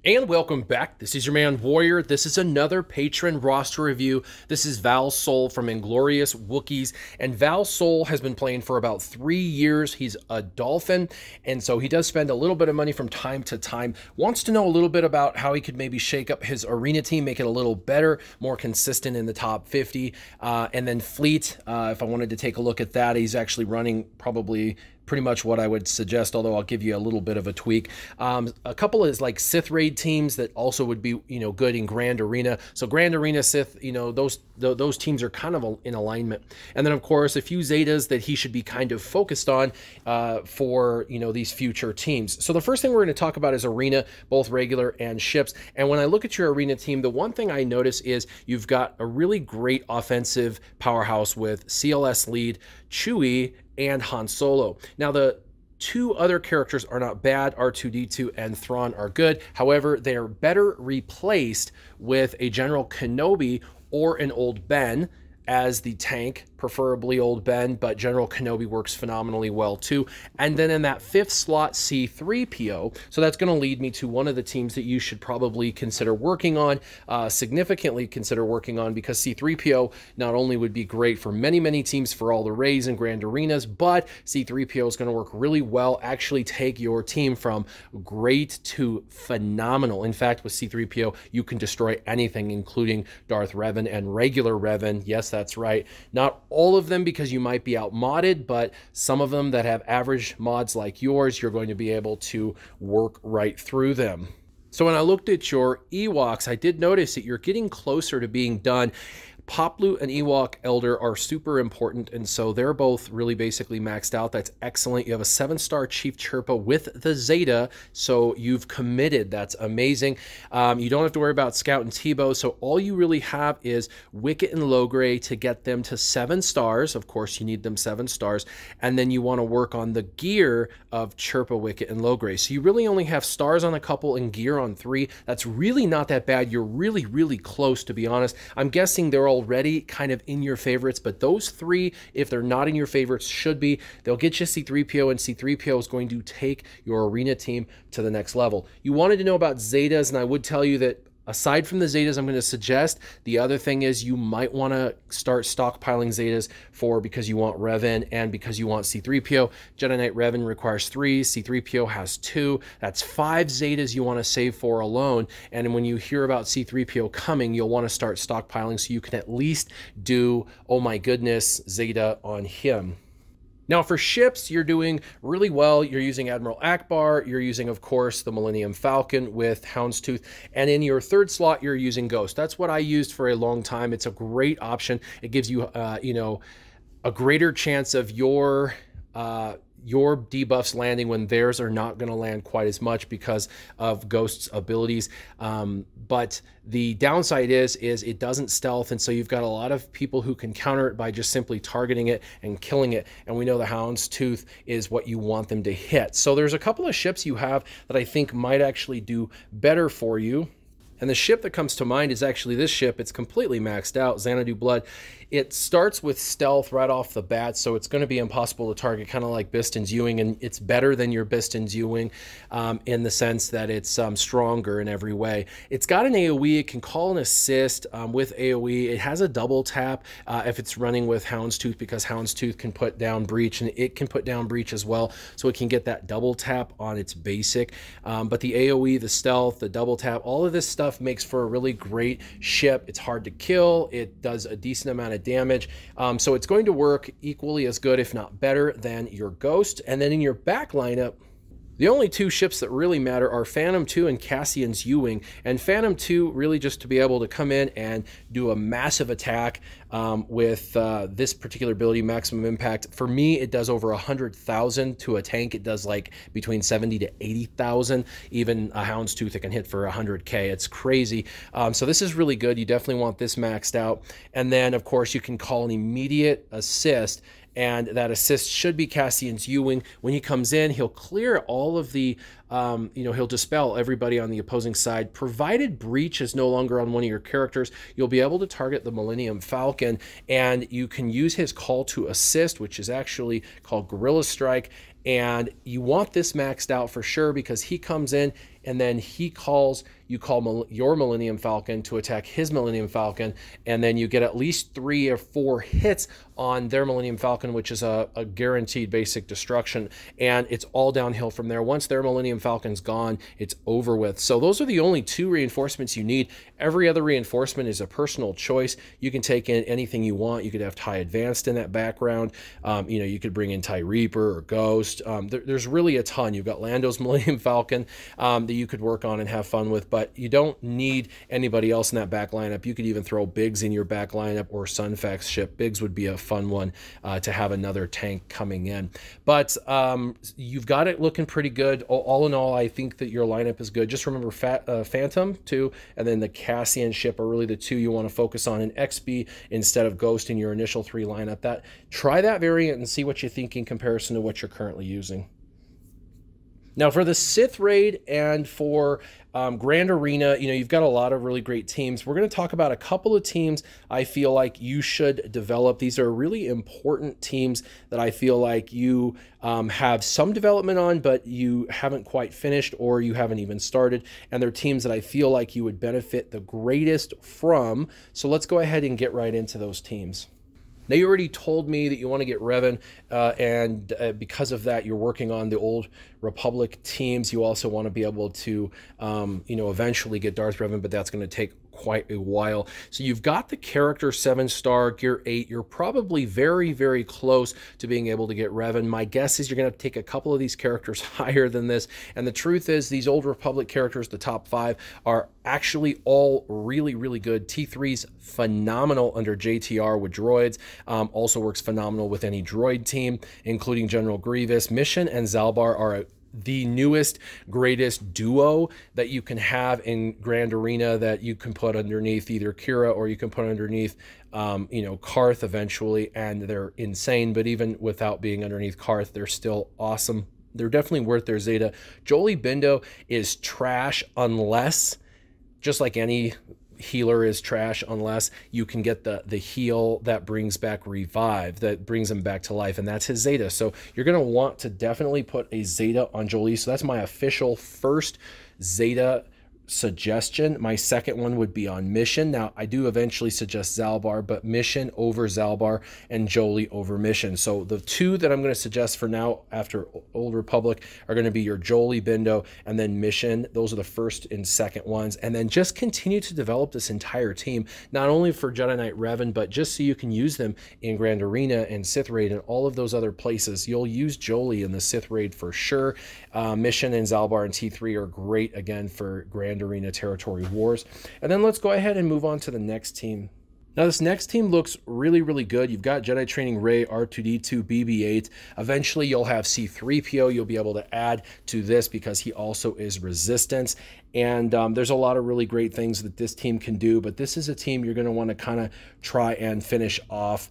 And welcome back. This is your man Warrior. This is another patron roster review. This is Val Sol from Inglorious Wookiees. And Val Sol has been playing for about 3 years. He's a Dolphin. And so he does spend a little bit of money from time to time. Wants to know a little bit about how he could maybe shake up his arena team, make it a little better, more consistent in the top 50. And then Fleet, if I wanted to take a look at that, he's actually running probably pretty much what I would suggest, although I'll give you a little bit of a tweak. A couple is like Sith Raid teams that also would be, good in Grand Arena. So Grand Arena, Sith, those teams are kind of in alignment. And then of course, a few Zetas that he should be kind of focused on for, these future teams. So the first thing we're going to talk about is Arena, both regular and ships. And when I look at your Arena team, the one thing I notice is you've got a really great offensive powerhouse with CLS lead, Chewie, and Han Solo. Now, the two other characters are not bad. R2-D2 and Thrawn are good. However, they are better replaced with a General Kenobi or an Old Ben as the tank, preferably Old Ben, but General Kenobi works phenomenally well too. And then in that fifth slot, C-3PO. So that's going to lead me to one of the teams that you should probably consider working on, significantly consider working on, because C-3PO not only would be great for many, many teams for all the raids and grand arenas, but C-3PO is going to work really well, actually take your team from great to phenomenal. In fact, with C-3PO, you can destroy anything, including Darth Revan and regular Revan. Yes, that's right. Not all of them, because you might be outmodded, but some of them that have average mods like yours, you're going to be able to work right through them. So when I looked at your Ewoks, I did notice that you're getting closer to being done. Poplu and Ewok Elder are super important, and so they're both really basically maxed out. That's excellent. You have a 7-star Chief Chirpa with the Zeta, so you've committed. That's amazing. You don't have to worry about Scout and Tebow, so all you really have is Wicket and Logray to get them to 7 stars. Of course, you need them 7 stars, and then you want to work on the gear of Chirpa, Wicket, and Logray. So you really only have stars on a couple and gear on 3. That's really not that bad. You're really, really close, to be honest. I'm guessing they're already kind of in your favorites, but those 3, if they're not in your favorites, should be. They'll get you C-3PO, and C-3PO is going to take your arena team to the next level. You wanted to know about Zetas, and I would tell you that aside from the Zetas, I'm going to suggest the other thing is you might want to start stockpiling Zetas because you want Revan and because you want C-3PO. Jedi Knight Revan requires 3, C-3PO has 2. That's 5 Zetas you want to save for alone. And when you hear about C-3PO coming, you'll want to start stockpiling so you can at least do, oh my goodness, Zeta on him. Now for ships, you're doing really well. You're using Admiral Akbar. You're using, of course, the Millennium Falcon with Houndstooth. And in your 3rd slot, you're using Ghost. That's what I used for a long time. It's a great option. It gives you, a greater chance of your debuffs landing when theirs are not going to land quite as much because of Ghost's abilities. But the downside is it doesn't stealth, and so you've got a lot of people who can counter it by just simply targeting it and killing it, and we know the Houndstooth is what you want them to hit. So there's a couple of ships you have that I think might actually do better for you. And the ship that comes to mind is actually this ship. It's completely maxed out, Xanadu Blood. It starts with stealth right off the bat, so it's going to be impossible to target, kind of like Biston's Ewing, and it's better than your Biston's Ewing in the sense that it's stronger in every way. It's got an AoE. It can call an assist with AoE. It has a double tap if it's running with Houndstooth, because Houndstooth can put down Breach, and it can put down Breach as well, so it can get that double tap on its basic. But the AoE, the stealth, the double tap, all of this stuff makes for a really great ship. It's hard to kill. It does a decent amount of damage. So it's going to work equally as good, if not better, than your Ghost. And then in your back lineup, the only 2 ships that really matter are Phantom 2 and Cassian's Ewing. And Phantom 2 really just to be able to come in and do a massive attack with this particular ability, Maximum Impact. For me, it does over 100,000. To a tank, it does like between 70 to 80,000. Even a Houndstooth, it can hit for 100K. It's crazy. So this is really good. You definitely want this maxed out. And then, of course, you can call an immediate assist, and that assist should be Cassian's Ewing. When he comes in, he'll clear all of the you know, he'll dispel everybody on the opposing side. Provided breach is no longer on one of your characters, you'll be able to target the Millennium Falcon, and you can use his call to assist, which is actually called Guerrilla Strike. And you want this maxed out for sure, because he comes in and then he calls, you call your Millennium Falcon to attack his Millennium Falcon, and then you get at least 3 or 4 hits on their Millennium Falcon, which is a guaranteed basic destruction, and it's all downhill from there. Once their Millennium Falcon's gone, it's over with. So those are the only 2 reinforcements you need. Every other reinforcement is a personal choice. You can take in anything you want. You could have TIE Advanced in that background. You know, you could bring in TIE Reaper or Ghost. There's really a ton. You've got Lando's Millennium Falcon that you could work on and have fun with, but you don't need anybody else in that back lineup. You could even throw Biggs in your back lineup, or Sunfax ship. Biggs would be a fun one to have another tank coming in. But you've got it looking pretty good. All in all, I think that your lineup is good. Just remember Phantom too, and then the Cassian ship are really the 2 you want to focus on, in XB instead of Ghost in your initial 3 lineup. Try that variant and see what you think in comparison to what you're currently using. Now for the Sith Raid and for Grand Arena, you know, you've got a lot of really great teams. We're going to talk about a couple of teams I feel like you should develop. These are really important teams that I feel like you have some development on, but you haven't quite finished, or you haven't even started. And they're teams that I feel like you would benefit the greatest from. So let's go ahead and get right into those teams. Now, you already told me that you want to get Revan, and because of that, you're working on the Old Republic teams. You also want to be able to, you know, eventually get Darth Revan, but that's going to take quite a while. So you've got the character 7-star, gear 8. You're probably very, very close to being able to get Revan. My guess is you're going to take a couple of these characters higher than this. And the truth is, these Old Republic characters, the top 5, are actually all really, really good. T3's phenomenal under JTR with droids. Also works phenomenal with any droid team, including General Grievous. Mission and Zalbar are the newest, greatest duo that you can have in Grand Arena, that you can put underneath either Kira, or you can put underneath, you know, Karth eventually, and they're insane. But even without being underneath Karth, they're still awesome. They're definitely worth their Zeta. Jolie Bindo is trash unless, just like any healer is trash, unless you can get the heal that brings back revive, that brings him back to life, and that's his Zeta. So you're going to want to definitely put a Zeta on Jolie. So that's my official first Zeta suggestion. My second one would be on Mission. Now, I do eventually suggest Zalbar, but Mission over Zalbar and Jolie over Mission. So the 2 that I'm going to suggest for now after Old Republic are going to be your Jolie Bindo and then Mission. Those are the first and second ones. And then just continue to develop this entire team, not only for Jedi Knight Revan, but just so you can use them in Grand Arena and Sith Raid and all of those other places. You'll use Jolie in the Sith Raid for sure. Mission and Zalbar and T3 are great again for Grand Arena Territory Wars. And then let's go ahead and move on to the next team. Now, this next team looks really, really good. You've got Jedi Training Rey, R2-D2, BB-8. Eventually, you'll have C-3PO. You'll be able to add to this because he also is Resistance. And there's a lot of really great things that this team can do, but this is a team you're going to want to kind of try and finish off.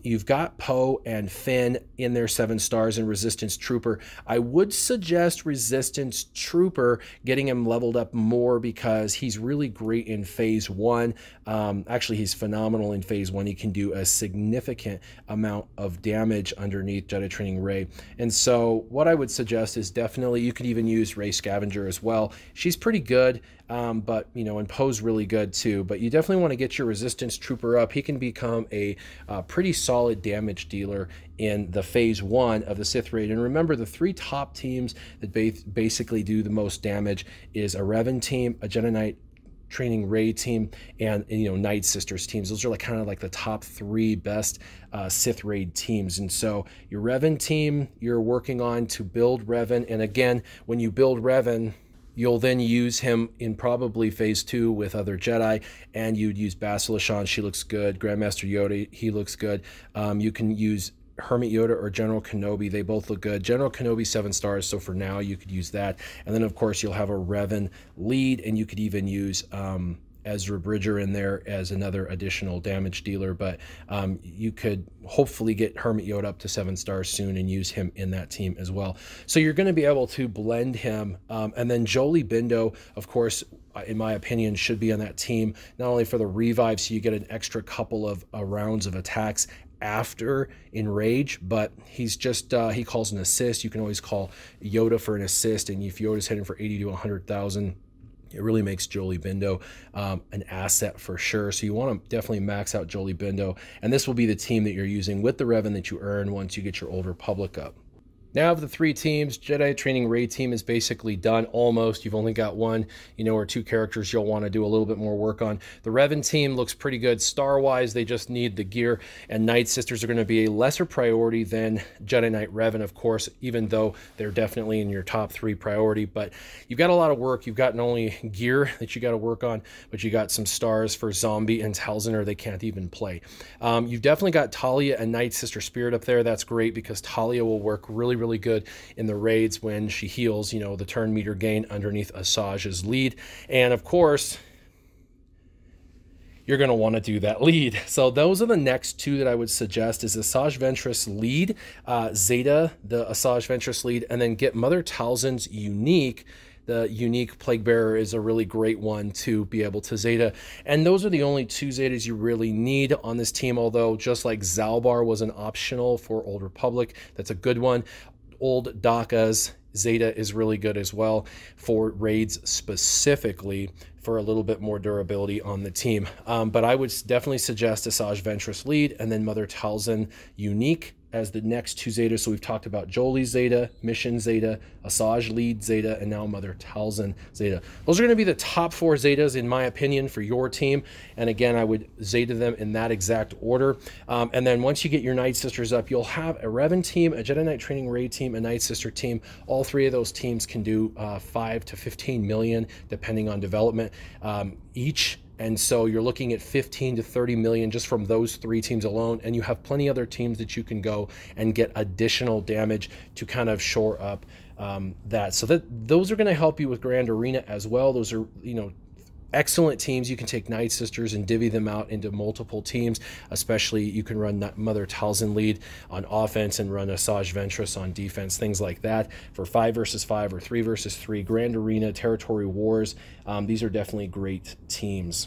You've got Poe and Finn in their 7 stars and Resistance Trooper. I would suggest Resistance Trooper, getting him leveled up more, because he's really great in Phase 1. Actually, he's phenomenal in Phase 1. He can do a significant amount of damage underneath Jedi Training Rey. And so what I would suggest is definitely, you could even use Rey Scavenger as well. She's pretty good. But, you know, and Poe's really good too. But you definitely want to get your Resistance Trooper up. He can become a pretty solid damage dealer in the Phase 1 of the Sith Raid. And remember, the 3 top teams that basically do the most damage is a Revan team, a Jedi Knight Training Rey team, and you know, Night Sisters teams. Those are like kind of like the top 3 best Sith Raid teams. And so your Revan team, you're working on to build Revan. And again, when you build Revan, you'll then use him in probably Phase 2 with other Jedi, and you'd use Basilishan. She looks good. Grandmaster Yoda, he looks good. You can use Hermit Yoda or General Kenobi. They both look good. General Kenobi 7 stars, so for now you could use that. And then of course you'll have a Revan lead, and you could even use Ezra Bridger in there as another additional damage dealer, but you could hopefully get Hermit Yoda up to 7 stars soon and use him in that team as well. So you're going to be able to blend him. And then Jolie Bindo, of course, in my opinion, should be on that team, not only for the revive, so you get an extra couple of rounds of attacks after Enrage, but he's just he calls an assist. You can always call Yoda for an assist, and if Yoda's hitting for 80 to 100,000, it really makes Jolie Bindo an asset for sure. So you want to definitely max out Jolie Bindo, and this will be the team that you're using with the Revan that you earn once you get your Old Republic up. Now of the 3 teams, Jedi Training Raid team is basically done almost. You've only got 1, or 2 characters you'll want to do a little bit more work on. The Revan team looks pretty good. Star-wise, they just need the gear, and Night Sisters are going to be a lesser priority than Jedi Knight Revan, of course, even though they're definitely in your top 3 priority. But you've got a lot of work. You've got not only gear that you got to work on, but you got some stars for Zombie and Talzin, or they can't even play. You've definitely got Talia and Night Sister Spirit up there. That's great because Talia will work really, really good in the raids when she heals, the turn meter gain underneath Asajj's lead. And of course, you're going to want to do that lead. So those are the next 2 that I would suggest is Asajj Ventress lead, Zeta, the Asajj Ventress lead, and then get Mother Talzin's unique. The unique Plague Bearer is a really great one to be able to Zeta. And those are the only 2 Zetas you really need on this team, although just like Zalbar was an optional for Old Republic, that's a good one. Old Daka's Zeta is really good as well for raids specifically for a little bit more durability on the team. But I would definitely suggest Asajj Ventress lead and then Mother Talzin unique as the next 2 Zetas. So we've talked about Jolie Zeta, Mission Zeta, Asajj lead Zeta, and now Mother Talzin Zeta. Those are going to be the top 4 Zetas in my opinion for your team. And again, I would Zeta them in that exact order. And then once you get your Night Sisters up, you'll have a Revan team, a Jedi Knight Training Raid team, a Night Sister team. All 3 of those teams can do 5 to 15 million depending on development each. And so you're looking at 15 to 30 million just from those 3 teams alone. And you have plenty other teams that you can go and get additional damage to kind of shore up that. So those are going to help you with Grand Arena as well. Those are, excellent teams. You can take Night Sisters and divvy them out into multiple teams, especially you can run Mother Talzin lead on offense and run Asajj Ventress on defense, things like that for 5 versus 5 or 3 versus 3, Grand Arena, Territory Wars. These are definitely great teams.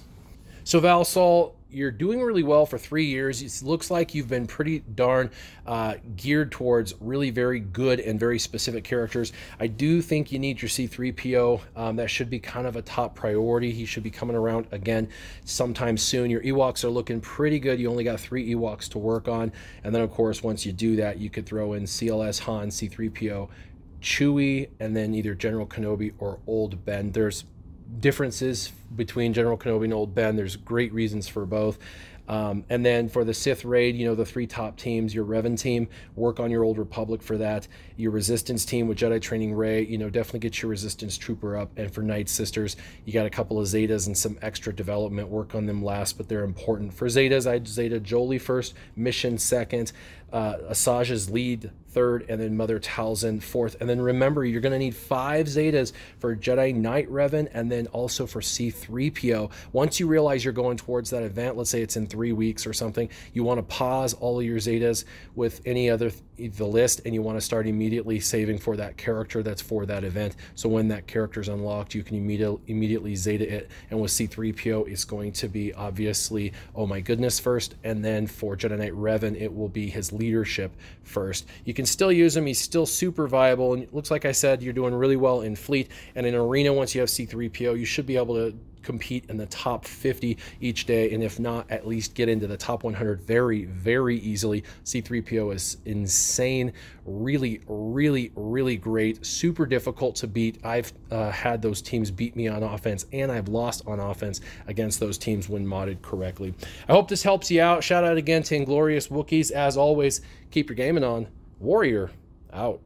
So Val Sol, you're doing really well for 3 years. It looks like you've been pretty darn geared towards really very good and very specific characters. I do think you need your C-3PO. That should be kind of a top priority. He should be coming around again sometime soon. Your Ewoks are looking pretty good. You only got 3 Ewoks to work on. And then, of course, once you do that, you could throw in CLS Han, C-3PO, Chewie, and then either General Kenobi or Old Ben. There's differences between General Kenobi and Old Ben. There's great reasons for both. And then for the Sith Raid, the 3 top teams, your Revan team, work on your Old Republic for that. Your Resistance team with Jedi Training Ray, definitely get your Resistance Trooper up. And for Night Sisters, you got a couple of Zetas and some extra development. Work on them last, but they're important. For Zetas, I'd Zeta Jolie first, Mission second, Asajj's lead third, and then Mother Talzin fourth. And then remember, you're going to need 5 Zetas for Jedi Knight Revan and then also for C-3PO. Once you realize you're going towards that event, let's say it's in 3 weeks or something, you want to pause all of your Zetas with any other the list, and you want to start immediately saving for that character that's for that event. So when that character is unlocked, you can immediately Zeta it. And with C-3PO, it's going to be obviously, oh my goodness, first, and then for Jedi Knight Revan, it will be his leadership first. You can still use him. He's still super viable, and it looks like I said you're doing really well in fleet and in arena. Once you have C-3PO, you should be able to compete in the top 50 each day, and if not, at least get into the top 100 very, very easily. C-3PO is insane, really, really, really great, super difficult to beat. I've had those teams beat me on offense, and I've lost on offense against those teams when modded correctly. I hope this helps you out. Shout out again to Inglorious Wookiees. As always, keep your gaming on. Warrior out.